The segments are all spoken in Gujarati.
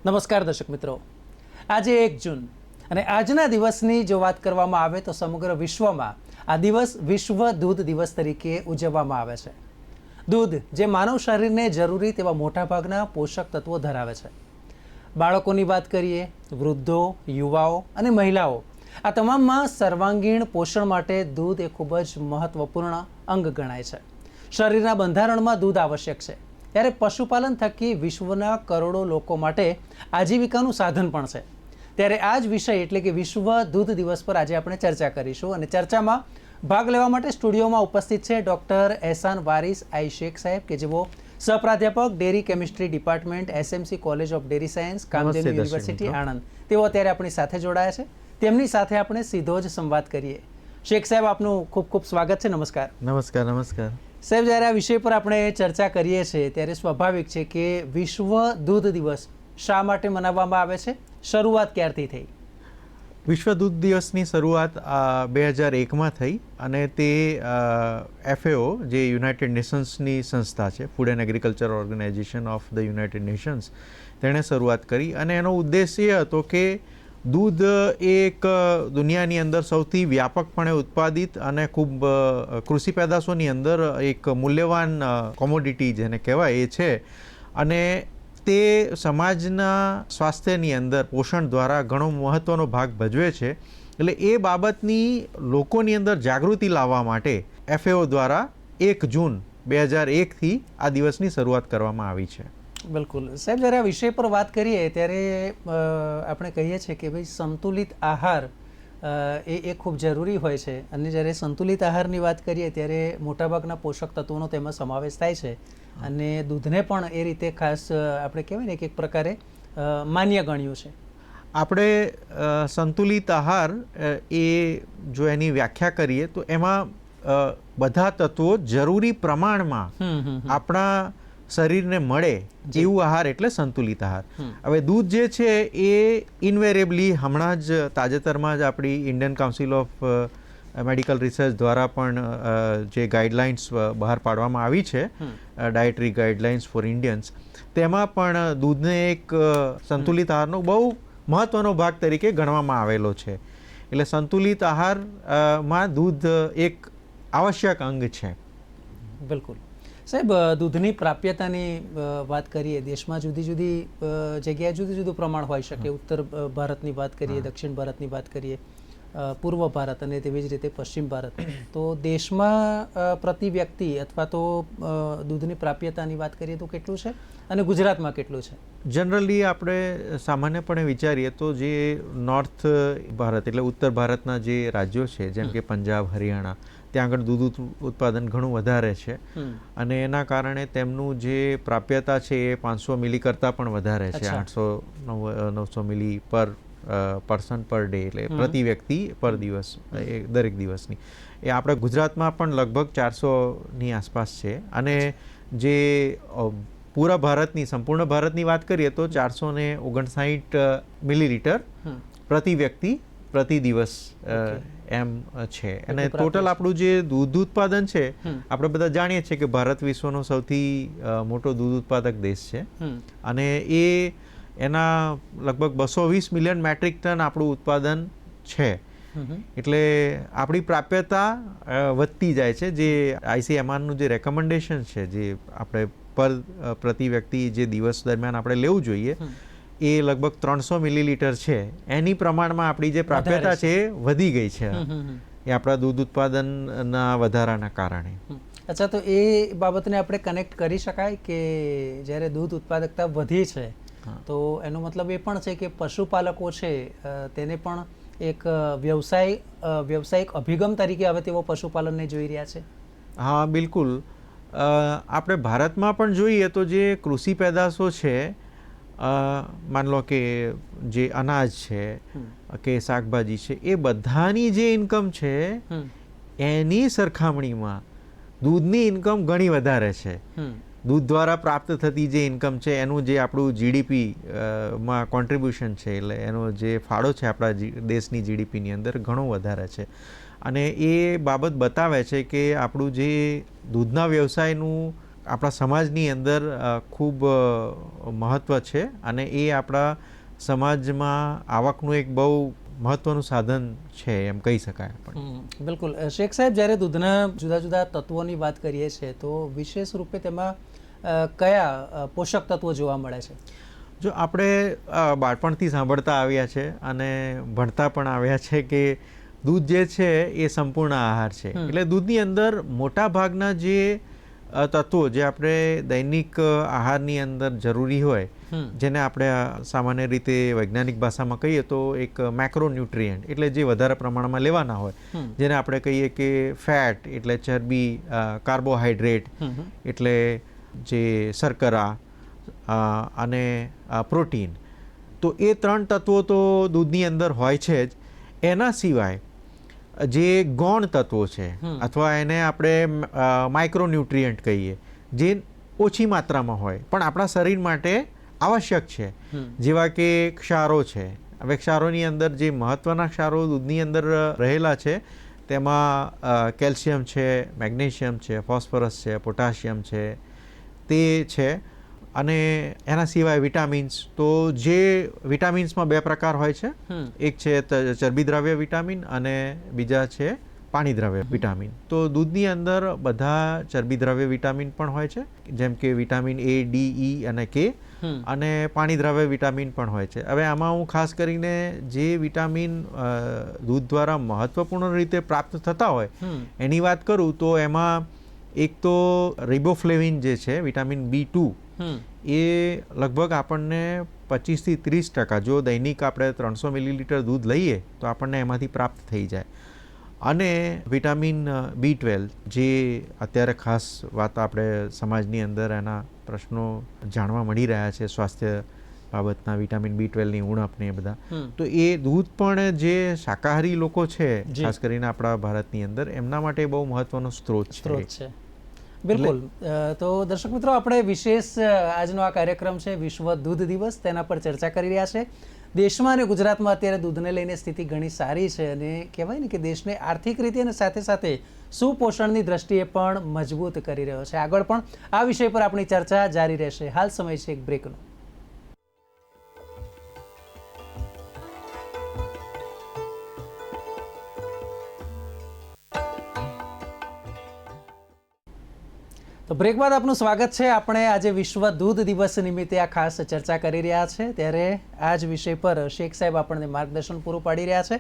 નમસ્કાર દર્શક મિત્રો, આજે 1 જૂન અને આજના દિવસની જો વાત કરવામાં આવે તો સમગ્ર વિશ્વમાં આ દિવસ વિશ્વ દૂધ દિવસ તરીકે ઉજવવામાં આવે છે. દૂધ જે માનવ શરીરને જરૂરી તેવા મોટાભાગના પોષક તત્વો ધરાવે છે. બાળકોની વાત કરીએ, વૃદ્ધો, યુવાઓ અને મહિલાઓ, આ તમામમાં સર્વાંગીણ પોષણ માટે દૂધ એ ખૂબ જ મહત્વપૂર્ણ અંગ ગણાય છે. શરીરના બંધારણમાં દૂધ આવશ્યક છે, ત્યારે પશુપાલન થકી વિશ્વના કરોડો લોકો માટે આજીવિકાનું સાધન પણ છે. ત્યારે આ જ વિષય એટલે કે વિશ્વ દૂધ દિવસ પર આજે આપણે ચર્ચા કરીશું અને ચર્ચામાં ભાગ લેવા માટે સ્ટુડિયોમાં ઉપસ્થિત છે ડૉક્ટર એહસાન વારીસ આઈ શેખ સાહેબ, કે જેઓ સહપ્રાધ્યાપક dairy chemistry department, SMC college of dairy science, Kamdhenu university Anand. તેઓ અત્યારે આપણી સાથે જોડાયા છે. તેમની સાથે આપણે સીધો જ સંવાદ કરીએ. શેખ સાહેબ, આપનું ખૂબ ખૂબ સ્વાગત છે. નમસ્કાર. નમસ્કાર. નમસ્કાર સાહેબ, જ્યારે આ વિષય પર આપણે ચર્ચા કરીએ છીએ ત્યારે સ્વાભાવિક છે કે વિશ્વ દૂધ દિવસ શા માટે મનાવવામાં આવે છે, શરૂઆત ક્યારથી થઈ? વિશ્વ દૂધ દિવસની શરૂઆત 2001માં થઈ અને તે FAO જે યુનાઇટેડ નેશન્સની સંસ્થા છે, food and agriculture organisation of the United Nations, તેણે શરૂઆત કરી અને એનો ઉદ્દેશ એ હતો કે દૂધ એક દુનિયાની અંદર સૌથી વ્યાપકપણે ઉત્પાદિત અને ખૂબ કૃષિ પેદાશોની અંદર એક મૂલ્યવાન કોમોડિટી જેને કહેવાય એ છે અને તે સમાજના સ્વાસ્થ્યની અંદર પોષણ દ્વારા ઘણો મહત્ત્વનો ભાગ ભજવે છે. એટલે એ બાબતની લોકોની અંદર જાગૃતિ લાવવા માટે FAO દ્વારા 1 જૂન 2001થી આ દિવસની શરૂઆત કરવામાં આવી છે. બિલકુલ સાહેબ, જ્યારે આ વિષય પર વાત કરીએ ત્યારે આપણે કહીએ છીએ કે ભાઈ સંતુલિત આહાર એ ખૂબ જરૂરી હોય છે અને જ્યારે સંતુલિત આહારની વાત કરીએ ત્યારે મોટાભાગના પોષક તત્વોનો તેમાં સમાવેશ થાય છે અને દૂધને પણ એ રીતે ખાસ આપણે કહેવાય ને કે એક પ્રકારે માન્ય ગણ્યું છે. આપણે સંતુલિત આહાર એ જો એની વ્યાખ્યા કરીએ તો એમાં બધા તત્વો જરૂરી પ્રમાણમાં આપણા શરીરને મળે એવું આહાર એટલે સંતુલિત આહાર. હવે દૂધ જે છે એ ઇન્વેરેબલી હમણાં જ તાજેતરમાં જ આપણી Indian council of medical research દ્વારા પણ જે ગાઈડલાઇન્સ બહાર પાડવામાં આવી છે, ડાયટરી ગાઈડલાઇન્સ ફોર ઇન્ડિયન્સ, તેમાં પણ દૂધને એક સંતુલિત આહારનો બહુ મહત્ત્વનો ભાગ તરીકે ગણવામાં આવેલો છે. એટલે સંતુલિત આહારમાં દૂધ એક આવશ્યક અંગ છે. બિલકુલ સાહેબ, દૂધની પ્રાપ્યતાની વાત કરીએ, દેશમાં જુદી જુદી જગ્યાએ જુદું જુદું પ્રમાણ હોઈ શકે. ઉત્તર ભારતની વાત કરીએ, દક્ષિણ ભારતની વાત કરીએ, પૂર્વ ભારત અને તેવી જ રીતે પશ્ચિમ ભારત. તો દેશમાં પ્રતિ વ્યક્તિ અથવા તો દૂધની પ્રાપ્યતાની વાત કરીએ તો કેટલું છે અને ગુજરાતમાં કેટલું છે? જનરલી આપણે સામાન્યપણે વિચારીએ તો જે નોર્થ ભારત એટલે ઉત્તર ભારતના જે રાજ્યો છે, જેમ કે પંજાબ, હરિયાણા, ત્યાં આગળ દૂધ ઉત્પાદન ઘણું વધારે છે અને એના કારણે તેમનું જે પ્રાપ્યતા છે એ 500 મિલી કરતાં પણ વધારે છે. 800-900 મિલી પર પર્સન પર ડે, એટલે પ્રતિ વ્યક્તિ પર દિવસ, એ દરેક દિવસની. એ આપણે ગુજરાતમાં પણ લગભગ 400ની આસપાસ છે અને જે પૂરા ભારતની, સંપૂર્ણ ભારતની વાત કરીએ તો 459 મિલીલીટર પ્રતિ વ્યક્તિ પ્રતિ દિવસ એમ છે. અને ટોટલ આપણું જે દૂધ ઉત્પાદન છે, આપણે બધા જાણીએ છીએ કે ભારત વિશ્વનો સૌથી મોટો દૂધ ઉત્પાદક દેશ છે અને એ એના લગભગ 220 મિલિયન મેટ્રિક ટન આપણું ઉત્પાદન છે. એટલે આપણી પ્રાપ્યતા વધતી જાય છે. જે ICMRનું જે રેકમેન્ડેશન છે, જે આપણે પ્રતિ વ્યક્તિ જે દિવસ દરમિયાન આપણે લેવું જોઈએ, એ લગભગ 300 મિલીલીટર છે. એની પ્રમાણમાં આપણી જે પ્રાપ્યતા છે એ વધી ગઈ છે, એ આપણા દૂધ ઉત્પાદનના વધારાના કારણે. અચ્છા, તો એ બાબતને આપણે કનેક્ટ કરી શકાય કે જ્યારે દૂધ ઉત્પાદકતા વધી છે તો એનો મતલબ એ પણ છે કે પશુપાલકો છે તેને પણ એક વ્યવસાયિક અભિગમ તરીકે હવે તેઓ પશુપાલનને જોઈ રહ્યા છે? હા, બિલકુલ. આપણે ભારતમાં પણ જોઈએ તો જે કૃષિ પેદાશો છે, માન લો કે જે અનાજ છે કે શાકભાજી છે, એ બધાની જે ઇન્કમ છે એની સરખામણીમાં દૂધની ઇન્કમ ઘણી વધારે છે. દૂધ દ્વારા પ્રાપ્ત થતી જે ઇન્કમ છે એનું જે આપણું GDP માં કોન્ટ્રીબ્યુશન છે, એટલે એનો જે ફાળો છે આપણા દેશની GDPની અંદર ઘણો વધારે છે. અને એ બાબત બતાવે છે કે આપણું જે દૂધના વ્યવસાયનું આપણા સમાજની અંદર ખૂબ મહત્ત્વ છે અને એ આપણા સમાજમાં આવકનું એક બહુ મહત્ત્વનું સાધન છે એમ કહી શકાય આપણે. બિલકુલ. શેખ સાહેબ, જ્યારે દૂધના જુદા જુદા તત્વોની વાત કરીએ છીએ તો વિશેષ રૂપે તેમાં કયા પોષક તત્વો જોવા મળે છે? જો આપણે બાળપણથી સાંભળતા આવ્યા છે અને ભણતા પણ આવ્યા છે કે દૂધ જે છે એ સંપૂર્ણ આહાર છે. એટલે દૂધની અંદર મોટા ભાગના જે તત્વો જે આપણે દૈનિક આહારની અંદર જરૂરી હોય, જેને આપણે સામાન્ય રીતે વૈજ્ઞાનિક ભાષામાં કહીએ તો એક મેક્રોન્યુટ્રિયન્ટ એટલે જે વધારે પ્રમાણમાં લેવાના હોય, જેને આપણે કહીએ કે ફેટ એટલે ચરબી, કાર્બોહાઈડ્રેટ એટલે જે શર્કરા અને પ્રોટીન, તો એ 3 તત્વો તો દૂધની અંદર હોય છે જ. એના સિવાય જે ગૌણ તત્વો છે અથવા એને આપણે માઇક્રોન્યુટ્રિયન્ટ કહીએ, જે ઓછી માત્રામાં હોય પણ આપણા શરીર માટે આવશ્યક છે, જેવા કે ક્ષારો છે. હવે ક્ષારોની અંદર જે મહત્ત્વના ક્ષારો દૂધની અંદર રહેલા છે તેમાં કેલ્શિયમ છે, મેગ્નેશિયમ છે, ફોસ્ફરસ છે, પોટાશિયમ છે, તે છે. અને એના સિવાય વિટામિન્સ, તો જે વિટામિન્સમાં 2 પ્રકાર હોય છે, એક છે ચરબી દ્રવ્ય વિટામિન અને બીજા છે પાણી દ્રવ્ય વિટામિન. તો દૂધની અંદર બધા ચરબી દ્રવ્ય વિટામિન પણ હોય છે, જેમ કે વિટામિન A, D, E અને K, અને પાણી દ્રવ્ય વિટામિન પણ હોય છે. હવે આમાં હું ખાસ કરીને જે વિટામિન દૂધ દ્વારા મહત્વપૂર્ણ રીતે પ્રાપ્ત થતા હોય એની વાત કરું તો એમાં એક તો રિબોફ્લેવિન જે છે વિટામિન B2, એ લગભગ આપણને 25 થી 30%, જો દૈનિક આપણે 300 મિલીલીટર દૂધ લઈએ તો આપણને એમાંથી પ્રાપ્ત થઈ જાય. અને વિટામિન B12, જે અત્યારે ખાસ વાત આપણે સમાજની અંદર એના પ્રશ્નો જાણવા મળી રહ્યા છે સ્વાસ્થ્ય બાબતના, વિટામિન B12ની ઉણપ ને એ બધા, તો એ દૂધ પણ જે શાકાહારી લોકો છે ખાસ કરીને આપણા ભારતની અંદર, એમના માટે બહુ મહત્વનો સ્ત્રોત છે. બિલકુલ. તો દર્શક મિત્રો, આપણે વિશેષ આજનો આ કાર્યક્રમ છે વિશ્વ દૂધ દિવસ, તેના પર ચર્ચા કરી રહ્યા છે. દેશમાં અને ગુજરાતમાં અત્યારે દૂધને લઈને સ્થિતિ ઘણી સારી છે અને કહેવાય ને કે દેશને આર્થિક રીતે અને સાથે સાથે સુપોષણની દ્રષ્ટિએ પણ મજબૂત કરી રહ્યો છે. આગળ પણ આ વિષય પર આપણી ચર્ચા જારી રહેશે. હાલ સમય છે એક બ્રેકનો. તો બ્રેક બાદ આપનું સ્વાગત છે. આપણે આજે વિશ્વ દૂધ દિવસ નિમિત્તે આ ખાસ ચર્ચા કરી રહ્યા છે, ત્યારે આ જ વિષય પર શેખ સાહેબ આપણને માર્ગદર્શન પૂરું પાડી રહ્યા છે.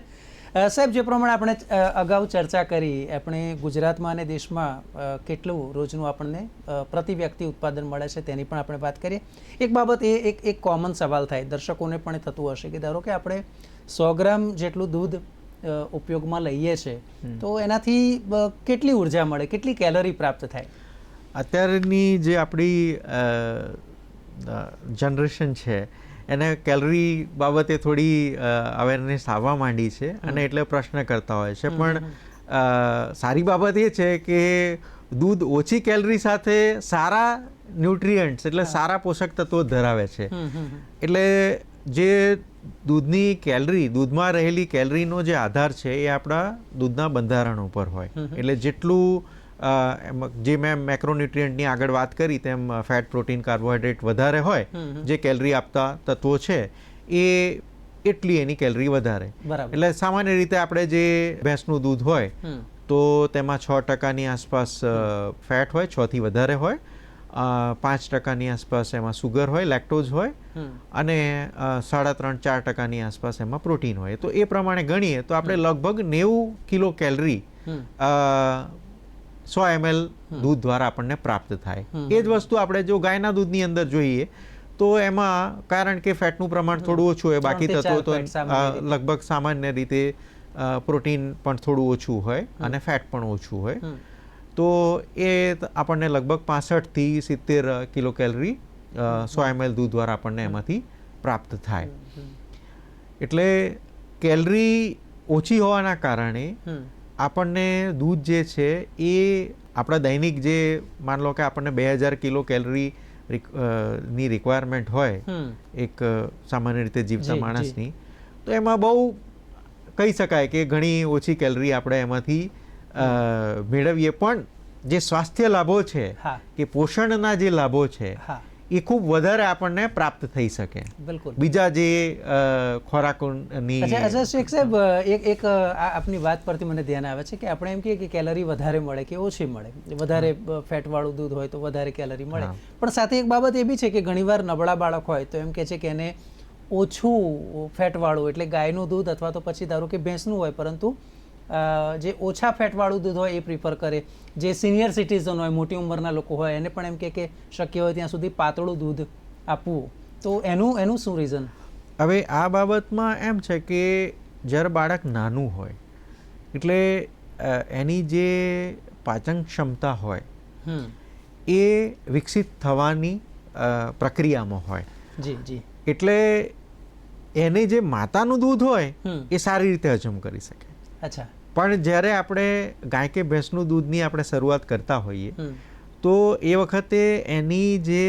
સાહેબ, જે પ્રમાણે આપણે અગાઉ ચર્ચા કરી, આપણે ગુજરાતમાં અને દેશમાં કેટલું રોજનું આપણને પ્રતિ વ્યક્તિ ઉત્પાદન મળે છે તેની પણ આપણે વાત કરીએ. એક બાબત એક કોમન સવાલ થાય, દર્શકોને પણ એ થતું હશે કે ધારો કે આપણે 100 ગ્રામ જેટલું દૂધ ઉપયોગમાં લઈએ છીએ તો એનાથી કેટલી ઉર્જા મળે, કેટલી કેલરી પ્રાપ્ત થાય? અત્યારની જે આપણી જનરેશન છે એને કેલરી બાબતે થોડી અવેરનેસ આવવા માંડી છે અને એટલે પ્રશ્ન કરતા હોય છે. પણ સારી બાબત એ છે કે દૂધ ઓછી કેલરી સાથે સારા ન્યુટ્રિયન્ટ્સ એટલે સારા પોષક તત્વો ધરાવે છે. એટલે જે દૂધની કેલરી, દૂધમાં રહેલી કેલરીનો જે આધાર છે એ આપણા દૂધના બંધારણ ઉપર હોય. એટલે જેટલું જે મેં મેક્રોન્યુટ્રિયન્ટની આગળ વાત કરી તેમ ફેટ, પ્રોટીન, કાર્બોહાઈડ્રેટ વધારે હોય, જે કેલરી આપતા તત્વો છે એ એટલી એની કેલરી વધારે. એટલે સામાન્ય રીતે આપણે જે ભેંસનું દૂધ હોય તો તેમાં 6%ની આસપાસ ફેટ હોય, 6 થી વધારે હોય, 5%ની આસપાસ એમાં સુગર હોય, લેક્ટોઝ હોય, અને 3.5-4%ની આસપાસ એમાં પ્રોટીન હોય. તો એ પ્રમાણે ગણીએ તો આપણે લગભગ 90 કિલો કેલરી 100 ml દૂધ દ્વારા આપણને પ્રાપ્ત થાય. એ જ વસ્તુ આપણે જો ગાયના દૂધની અંદર જોઈએ તો એમાં, કારણ કે ફેટનું પ્રમાણ થોડું ઓછું હોય, બાકી તત્વો તો લગભગ સામાન્ય રીતે પ્રોટીન પણ થોડું ઓછું હોય અને ફેટ પણ ઓછું હોય, તો એ આપણને લગભગ 65 થી 70 કિલો કેલરી 100 ml દૂધ દ્વારા આપણને એમાંથી પ્રાપ્ત થાય. એટલે કેલરી ઓછી હોવાના કારણે આપણને દૂધ જે છે એ આપણા દૈનિક જે, માન લો કે આપણને 2000 કિલો કેલરી ની રિક્વાયરમેન્ટ હોય એક સામાન્ય રીતે જીવતા માણસની, તો એમાં બહુ કહી શકાય કે ઘણી ઓછી કેલરી આપણે એમાંથી મેળવીએ. પણ જે સ્વાસ્થ્ય લાભો છે હા. કે પોષણના જે લાભો છે હા, એ ખૂબ વધારે આપણને પ્રાપ્ત થઈ શકે બિલકુલ. બીજા જે ખોરાકોની. અચ્છા શેખ સાહેબ, એક આપની વાત પરથી મને ધ્યાન આવે છે કે આપણે એમ કહીએ કે કેલરી વધારે મળે કે ઓછી મળે, વધારે ફેટવાળું દૂધ હોય તો વધારે કેલરી મળે, પણ સાથે એક બાબત એ બી છે કે ઘણીવાર નબળા બાળક હોય તો એમ કહે છે કે એને ઓછું ફેટવાળું એટલે ગાયનું દૂધ અથવા તો પછી ધારો કે ભેંસનું હોય, પરંતુ જે ઓછા ફેટવાળું દૂધ હોય એ પ્રિફર કરે. જે સિનિયર સિટીઝન હોય, મોટી ઉંમરના લોકો હોય, એને પણ એમ કે શક્ય હોય ત્યાં સુધી પાતળું દૂધ આપવું. તો એનું શું રીઝન? હવે આ બાબતમાં એમ છે કે જ્યારે બાળક નાનું હોય એટલે એની જે પાચન ક્ષમતા હોય એ વિકસિત થવાની પ્રક્રિયામાં હોય. જી જી. એટલે એને જે માતાનું દૂધ હોય એ સારી રીતે હજમ કરી શકે. અચ્છા. પણ જ્યારે આપણે ગાય કે ભેંસનું દૂધની આપણે શરૂઆત કરતા હોઈએ તો એ વખતે એની જે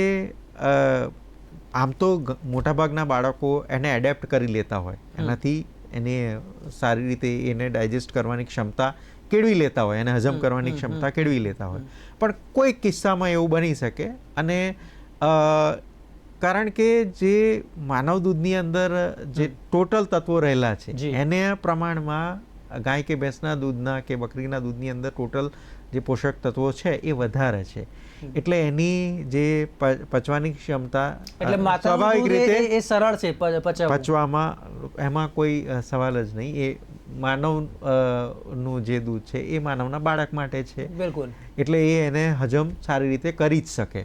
આમ તો મોટાભાગના બાળકો એને એડેપ્ટ કરી લેતા હોય, એનાથી એને સારી રીતે એને ડાયજેસ્ટ કરવાની ક્ષમતા કેળવી લેતા હોય, એને હજમ કરવાની ક્ષમતા કેળવી લેતા હોય. પણ કોઈક કિસ્સામાં એવું બની શકે, અને કારણ કે જે માનવ દૂધની અંદર જે ટોટલ તત્વો રહેલા છે એને પ્રમાણમાં ગાય કે ભેંસના દૂધના કે બકરીના દૂધની અંદર ટોટલ જે પોષક તત્વો છે એ વધારે છે. એટલે એની જે પચવાની ક્ષમતા સ્વાભાવિક રીતે સરળ છે પચવામાં, એમાં કોઈ સવાલ જ નહીં. એ માનવ નું જે દૂધ છે એ માનવના બાળક માટે છે, બિલકુલ. એટલે એ એને હજમ સારી રીતે કરી જ શકે.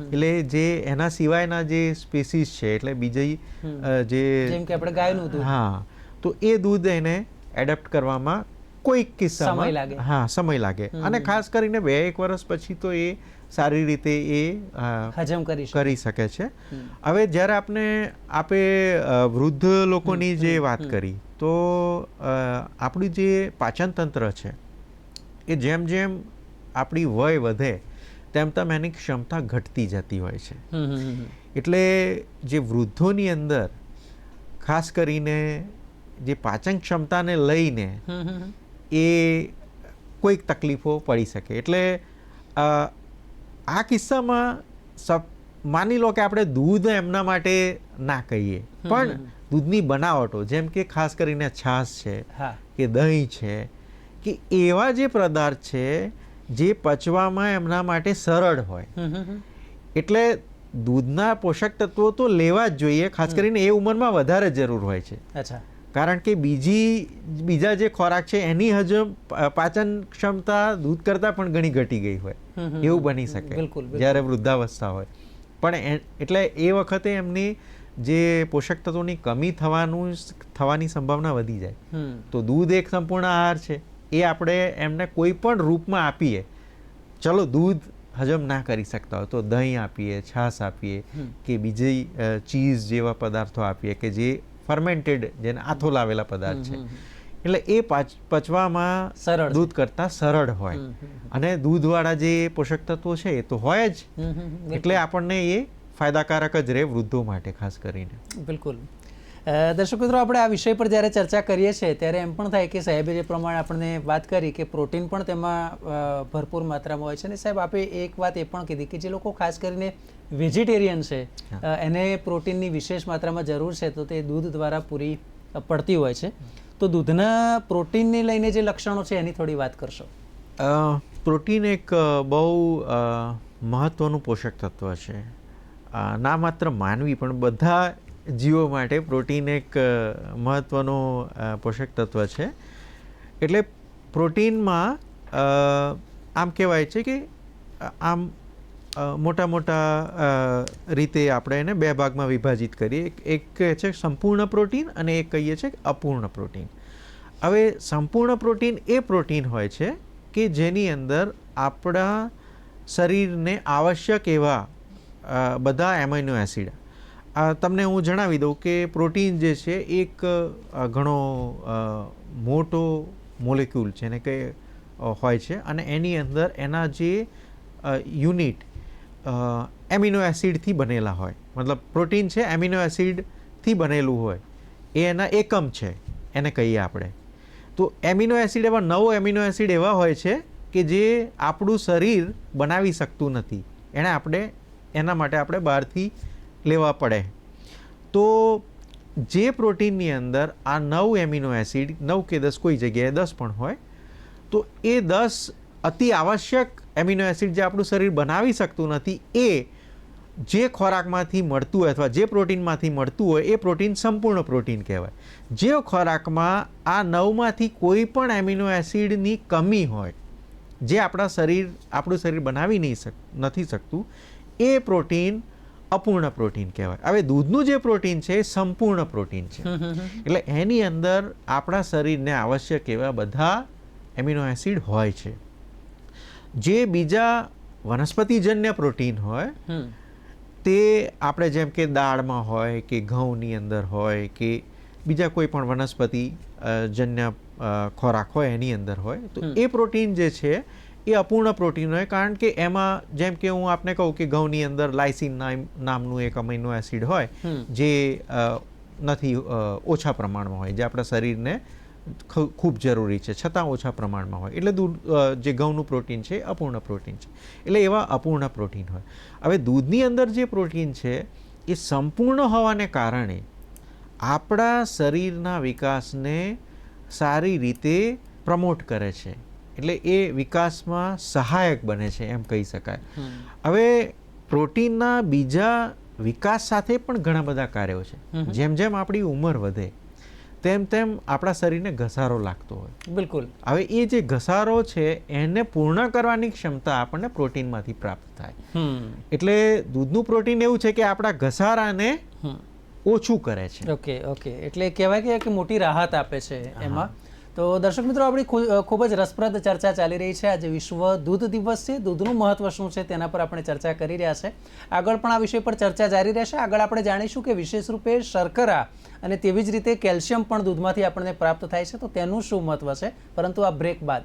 એટલે જે એના સિવાયના જે સ્પેસીસ છે, એટલે બીજી જેમ કે આપણે ગાયનું દૂધ, હા, તો એ દૂધ એને એડપ્ટ કરવામાં કોઈક કિસ્સામાં સમય લાગે, અને ખાસ કરીને 2-1 વર્ષ પછી તો એ સારી રીતે એ હજમ કરી શકે છે. હવે જ્યારે આપે વૃદ્ધ લોકોની જે વાત કરી તો આપણું જે પાચન તંત્ર છે એ જેમ જેમ આપણી વય વધે તેમ તેમ એની ક્ષમતા ઘટતી જતી હોય છે. એટલે જે વૃદ્ધોની અંદર ખાસ કરીને જે પાચન ક્ષમતાને લઈને એ કોઈક તકલીફો પડી શકે. એટલે આ કિસ્સામાં માની લો કે આપણે દૂધ એમના માટે ના કહીએ, પણ દૂધની બનાવટો જેમ કે ખાસ કરીને છાશ છે કે દહીં છે કે એવા જે પદાર્થ છે જે પચવામાં એમના માટે સરળ હોય, એટલે દૂધના પોષક તત્વો તો લેવા જ જોઈએ. ખાસ કરીને એ ઉંમરમાં વધારે જરૂર હોય છે. અચ્છા. કારણ કે બીજા જે ખોરાક છે એની હજમ પાચન ક્ષમતા દૂધ કરતાં પણ ઘણી ઘટી ગઈ હોય, એવું બની શકે જ્યારે વૃદ્ધાવસ્થા હોય. પણ એટલે એ વખતે એમની જે પોષક તત્વોની કમી થવાની સંભાવના વધી જાય. તો દૂધ એક સંપૂર્ણ આહાર છે, એ આપણે એમને કોઈ પણ રૂપમાં આપીએ. ચલો દૂધ હજમ ના કરી શકતા હોય તો દહીં આપીએ, છાશ આપીએ, કે બીજી ચીઝ જેવા પદાર્થો આપીએ કે જે ફર્મેન્ટેડ, જેને આથો લાવેલા પદાર્થ છે, એટલે એ પચવામાં દૂધ કરતાં સરળ હોય. અને દૂધવાળા જે પોષક તત્વો છે એ તો હોય જ, એટલે આપણને એ ફાયદાકારક જ રહે વૃદ્ધો માટે ખાસ કરીને. બિલકુલ. દર્શક મિત્રો, આપણે આ વિષય પર જ્યારે ચર્ચા કરીએ છીએ ત્યારે એમ પણ થાય કે સાહેબે જે પ્રમાણે આપણને વાત કરી કે પ્રોટીન પણ તેમાં ભરપૂર માત્રામાં હોય છે. અને સાહેબ આપે એક વાત એ પણ કીધી કે જે લોકો ખાસ કરીને વેજીટેરિયન છે એને પ્રોટીનની વિશેષ માત્રામાં જરૂર છે, તો તે દૂધ દ્વારા પૂરી પડતી હોય છે. તો દૂધના પ્રોટીનને લઈને જે લક્ષણો છે એની થોડી વાત કરશો. પ્રોટીન એક બહુ મહત્વનું પોષક તત્વ છે. ના માત્ર માનવી પણ બધા જીવો માટે પ્રોટીન એક મહત્વનું પોષક તત્વ છે. એટલે પ્રોટીનમાં આમ કહેવાય છે કે આમ મોટા રીતે આપણે એને 2 ભાગમાં વિભાજિત કરીએ. એક છે સંપૂર્ણ પ્રોટીન અને એક કહીએ છીએ અપૂર્ણ પ્રોટીન. હવે સંપૂર્ણ પ્રોટીન એ પ્રોટીન હોય છે કે જેની અંદર આપણા શરીરને આવશ્યક એવા બધા એમિનો એસિડ, તમને હું જણાવી દઉં કે પ્રોટીન જે છે એક ઘણો મોટો મોલેક્યુલ છે ને કે હોય છે, અને એની અંદર એના જે યુનિટ એમિનો એસિડથી બનેલા હોય. મતલબ પ્રોટીન છે એમિનો એસિડથી બનેલું હોય, એ એના એકમ છે એને કહીએ આપણે. તો એમિનો એસિડ એવા 9 એમિનો એસિડ એવા હોય છે કે જે આપણું શરીર બનાવી શકતું નથી, એના માટે આપણે બહારથી લેવા પડે. તો જે પ્રોટીનની અંદર આ 9 એમિનો એસિડ, 9 કે 10, કોઈ જગ્યાએ 10 પણ હોય, તો એ 10 અતિ આવશ્યક એમિનો એસિડ જે આપણું શરીર બનાવી શકતું નથી, એ જે ખોરાકમાંથી મળતું હોય અથવા જે પ્રોટીનમાંથી મળતું હોય એ પ્રોટીન સંપૂર્ણ પ્રોટીન કહેવાય. જે ખોરાકમાં આ 9માંથી કોઈ પણ એમિનો એસિડની કમી હોય, જે આપણું શરીર બનાવી નથી શકતું, એ પ્રોટીન અપૂર્ણ પ્રોટીન કહેવાય. હવે દૂધનું જે પ્રોટીન છે એ સંપૂર્ણ પ્રોટીન છે. એટલે એની અંદર આપણા શરીરને આવશ્યક એવા બધા એમિનો એસિડ હોય છે. જે બીજા વનસ્પતિજન્ય પ્રોટીન હોય તે આપણે જેમ કે દાળમાં હોય કે ઘઉંની અંદર હોય કે બીજા કોઈ પણ વનસ્પતિ જન્ય ખોરાક હોય એની અંદર હોય, તો એ પ્રોટીન જે છે એ અપૂર્ણ પ્રોટીન હોય. કારણ કે એમાં જેમ કે હું આપને કહું કે ઘઉંની અંદર લાઇસિન નામનું એક અમીનો એસિડ હોય જે નથી ઓછા પ્રમાણમાં હોય, જે આપણા શરીરને ખૂબ જરૂરી છે છતાં ઓછા પ્રમાણમાં હોય, એટલે જે ઘઉંનું પ્રોટીન છે અપૂર્ણ પ્રોટીન છે. એટલે એવા અપૂર્ણ પ્રોટીન હોય. હવે દૂધની અંદર જે પ્રોટીન છે એ સંપૂર્ણ હોવાને કારણે આપણા શરીરના વિકાસને સારી રીતે પ્રમોટ કરે છે, એટલે એ વિકાસમાં સહાયક બને છે એમ કહી શકાય. હવે પ્રોટીનના બીજા વિકાસ સાથે પણ ઘણા બધા કાર્યો છે. જેમ જેમ આપણી ઉંમર વધે તેમ તેમ આપણા શરીરને ઘસારો લાગતો હોય. બિલકુલ. હવે એ જે ઘસારો છે એને પૂર્ણ કરવાની ક્ષમતા આપણને પ્રોટીનમાંથી પ્રાપ્ત થાય. એટલે દૂધનું પ્રોટીન એવું છે કે આપણા ઘસારાને ઓછું કરે છે. ઓકે. એટલે કહેવાય કે મોટી રાહત આપે છે એમાં. તો દર્શક મિત્રો, આપણી ખૂબ જ રસપ્રદ ચર્ચા ચાલી રહી છે. આજે વિશ્વ દૂધ દિવસ છે. દૂધનું મહત્વ શું છે તેના પર આપણે ચર્ચા કરી રહ્યા છે. આગળ પણ આ વિષય પર ચર્ચા જારી રહેશે. આગળ આપણે જાણીશું કે વિશેષ રૂપે શર્કરા અને તેવી જ રીતે કેલ્શિયમ પણ દૂધમાંથી આપણને પ્રાપ્ત થાય છે, તો તેનું શું મહત્વ છે, પરંતુ આ બ્રેક બાદ.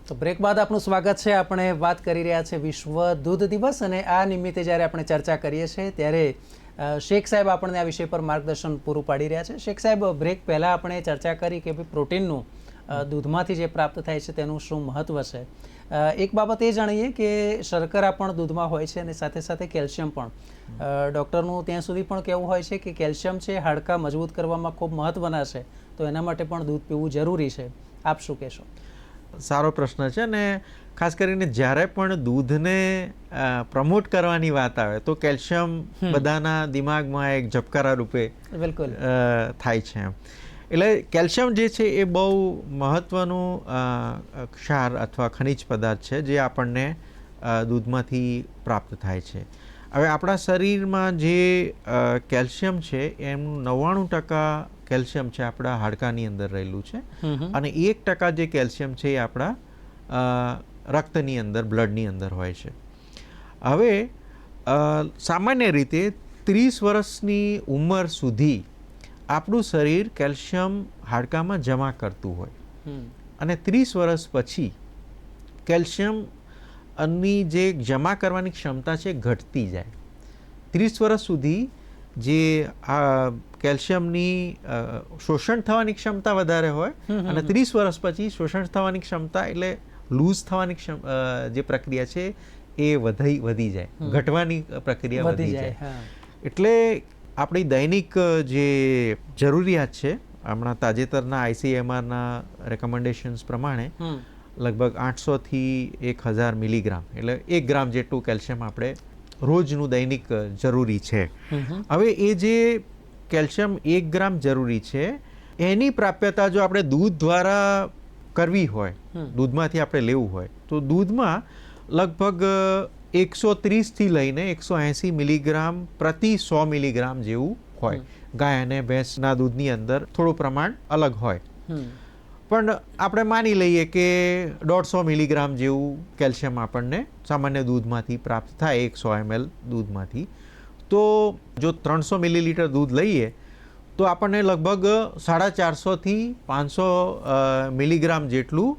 તો બ્રેક બાદ આપનું સ્વાગત છે. આપણે વાત કરી રહ્યા છે વિશ્વ દૂધ દિવસ, અને આ નિમિત્તે જ્યારે આપણે ચર્ચા કરીએ છીએ ત્યારે શેખ સાહેબ આપણને આ વિષય પર માર્ગદર્શન પૂરું પાડી રહ્યા છે. શેખ સાહેબ, બ્રેક પહેલાં આપણે ચર્ચા કરી કે ભાઈ પ્રોટીનનું દૂધમાંથી જે પ્રાપ્ત થાય છે તેનું શું મહત્વ છે. એક બાબત એ જાણીએ કે શર્કરા પણ દૂધમાં હોય છે અને સાથે સાથે કેલ્શિયમ પણ. ડૉક્ટરનું ત્યાં સુધી પણ કહેવું હોય છે કે કેલ્શિયમ છે હાડકાં મજબૂત કરવામાં ખૂબ મહત્ત્વના છે, તો એના માટે પણ દૂધ પીવું જરૂરી છે. આપ શું કહેશો? સારો પ્રશ્ન છે. અને ખાસ કરીને જ્યારે પણ દૂધને પ્રમોટ કરવાની વાત આવે તો કેલ્શિયમ બધાના દિમાગમાં એક ઝબકારા રૂપે બિલકુલ થાય છે. એટલે કેલ્શિયમ જે છે એ બહુ મહત્ત્વનું ક્ષાર અથવા ખનિજ પદાર્થ છે જે આપણને દૂધમાંથી પ્રાપ્ત થાય છે. હવે આપણા શરીરમાં જે કેલ્શિયમ છે એનું 99% કેલ્શિયમ છે આપણા હાડકાની અંદર રહેલું છે, અને 1% જે કેલ્શિયમ છે એ આપણા રક્તની અંદર, બ્લડની અંદર હોય છે. હવે સામાન્ય રીતે 30 વર્ષની ઉંમર સુધી આપણું શરીર કેલ્શિયમ હાડકામાં જમા કરતું હોય, અને 30 વર્ષ પછી કેલ્શિયમની જે જમા કરવાની ક્ષમતા છે ઘટતી જાય. 30 વર્ષ સુધી જે કેલ્શિયમની શોષણ થવાની ક્ષમતા વધારે હોય, અને 30 વર્ષ પછી શોષણ થવાની ક્ષમતા એટલે લૂઝ થવાની જે પ્રક્રિયા છે એ વધી જાય, ઘટવાની પ્રક્રિયા વધી જાય. એટલે આપણી દૈનિક જે જરૂરિયાત છે, હમણાં તાજેતરના ICMRના રેકમેન્ડેશન્સ પ્રમાણે લગભગ 800 થી 1000 મિલીગ્રામ, એટલે 1 ગ્રામ જેટલું કેલ્શિયમ આપણે રોજનું દૈનિક જરૂરી છે. હવે એ જે કેલ્શિયમ 1 ગ્રામ જરૂરી છે એની પ્રાપ્યતા જો આપણે દૂધ દ્વારા કરવી હોય, દૂધમાંથી આપણે લેવું હોય, તો દૂધમાં લગભગ 130 થી લઈને 180 મિલીગ્રામ પ્રતિ 100 મિલીગ્રામ જેવું હોય. ગાય અને ભેંસના દૂધની અંદર થોડું પ્રમાણ અલગ હોય, પણ આપણે માની લઈએ કે 150 મિલીગ્રામ જેવું કેલ્શિયમ આપણને સામાન્ય દૂધમાંથી પ્રાપ્ત થાય 100 ml દૂધમાંથી. તો જો 300 મિલીલીટર દૂધ લઈએ તો આપણને લગભગ 450 થી 500 મિલીગ્રામ જેટલું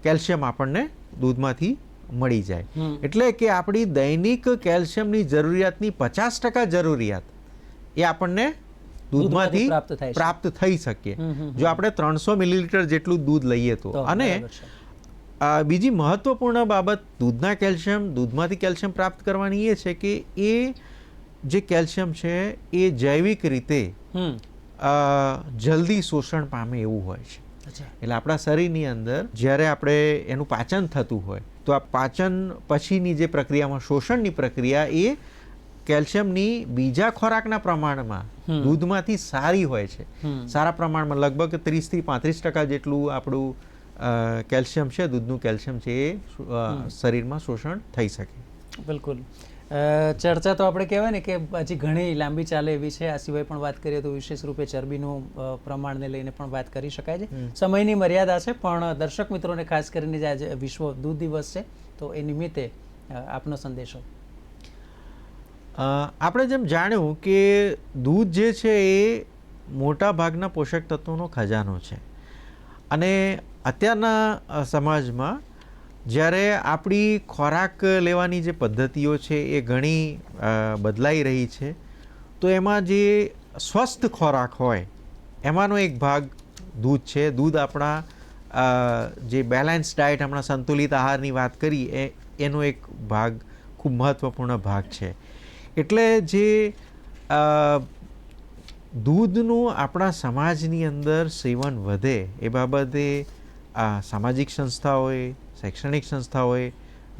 કેલ્શિયમ આપણને દૂધમાંથી મળી જાય. એટલે કે આપણી દૈનિક કેલ્શિયમની જરૂરિયાતની 50% જરૂરિયાત એ આપણને દૂધમાંથી પ્રાપ્ત થઈ શકે જો આપણે 300 મિલીલીટર જેટલું દૂધ લઈએ તો. અને બીજી મહત્વપૂર્ણ બાબત દૂધમાંથી કેલ્શિયમ પ્રાપ્ત કરવાની એ છે કે એ જે કેલ્શિયમ છે એ જૈવિક રીતે જલ્દી શોષણ પામે એવું હોય છે. એટલે આપણા શરીરની અંદર જ્યારે આપણે એનું પાચન થતું હોય તો આ પાચન પછીની જે પ્રક્રિયામાં શોષણની પ્રક્રિયા એ કેલ્શિયમની બીજા ખોરાકના પ્રમાણમાં દૂધમાંથી સારી હોય છે. સારા પ્રમાણમાં લગભગ 30 થી 35% જેટલું આપણું કેલ્શિયમ છે, દૂધનું કેલ્શિયમ છે એ શરીરમાં શોષણ થઈ શકે. બિલકુલ. ચર્ચા તો આપણે કહેવાય ને કે હજી ઘણી લાંબી ચાલે એવી છે. આ સિવાય પણ વાત કરીએ તો વિશેષ રૂપે ચરબીનું પ્રમાણને લઈને પણ વાત કરી શકાય છે. સમયની મર્યાદા છે, પણ દર્શક મિત્રોને ખાસ કરીને જે આજે વિશ્વ દૂધ દિવસ છે તો એ નિમિત્તે આપનો સંદેશો. આપણે જેમ જાણ્યું કે દૂધ જે છે એ મોટા ભાગના પોષક તત્વોનો ખજાનો છે. અને અત્યારના સમાજમાં જ્યારે આપણી ખોરાક લેવાની જે પદ્ધતિઓ છે એ ઘણી બદલાઈ રહી છે, તો એમાં જે સ્વસ્થ ખોરાક હોય એમાંનો એક ભાગ દૂધ છે. દૂધ આપણા જે બેલેન્સ ડાયટ, હમણાં સંતુલિત આહારની વાત કરી એનો એક ભાગ, ખૂબ મહત્ત્વપૂર્ણ ભાગ છે. એટલે જે દૂધનું આપણા સમાજની અંદર સેવન વધે એ બાબતે સામાજિક સંસ્થાઓએ, શૈક્ષણિક સંસ્થાઓએ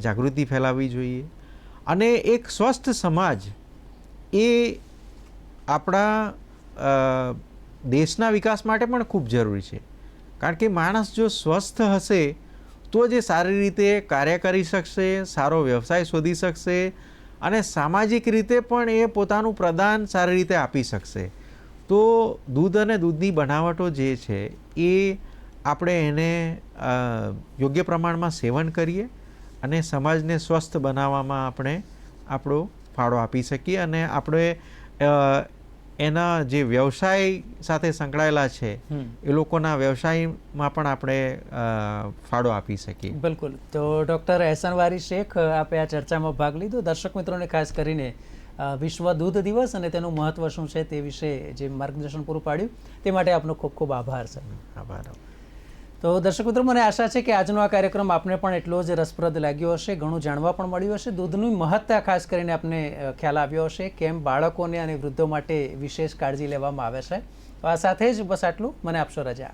જાગૃતિ ફેલાવવી જોઈએ. અને એક સ્વસ્થ સમાજ એ આપણા દેશના વિકાસ માટે પણ ખૂબ જરૂરી છે. કારણ કે માણસ જો સ્વસ્થ હશે તો જ એ સારી રીતે કાર્ય કરી શકશે, સારો વ્યવસાય શોધી શકશે અને સામાજિક રીતે પણ એ પોતાનું પ્રદાન સારી રીતે આપી શકશે. તો દૂધ અને દૂધની બનાવટો જે છે એ આપણે એને યોગ્ય પ્રમાણમાં સેવન કરીએ અને સમાજને સ્વસ્થ બનાવવામાં આપણે આપણો ફાળો આપી શકીએ. અને આપણે એના જે વ્યવસાય સાથે સંકળાયેલા છે એ લોકોના વ્યવસાયમાં પણ આપણે ફાળો આપી શકીએ. બિલકુલ. તો ડૉક્ટર એહસાન વારી શેખ, આપે આ ચર્ચામાં ભાગ લીધો. દર્શક મિત્રોને ખાસ કરીને વિશ્વ દૂધ દિવસ અને તેનું મહત્વ શું છે તે વિશે જે માર્ગદર્શન પૂરું પાડ્યું તે માટે આપનો ખૂબ ખૂબ આભાર સર. આભાર. તો દર્શક મિત્રો, મને આશા છે કે આજનો આ કાર્યક્રમ આપને પણ એટલો જ રસપ્રદ લાગ્યો હશે, ઘણું જાણવા પણ મળ્યું હશે. દૂધની મહત્તા ખાસ કરીને આપને ખ્યાલ આવ્યો હશે, કેમ બાળકોને અને વૃદ્ધો માટે વિશેષ કાળજી લેવામાં આવે છે. તો આ સાથે જ બસ આટલું. મને આપશો રજા.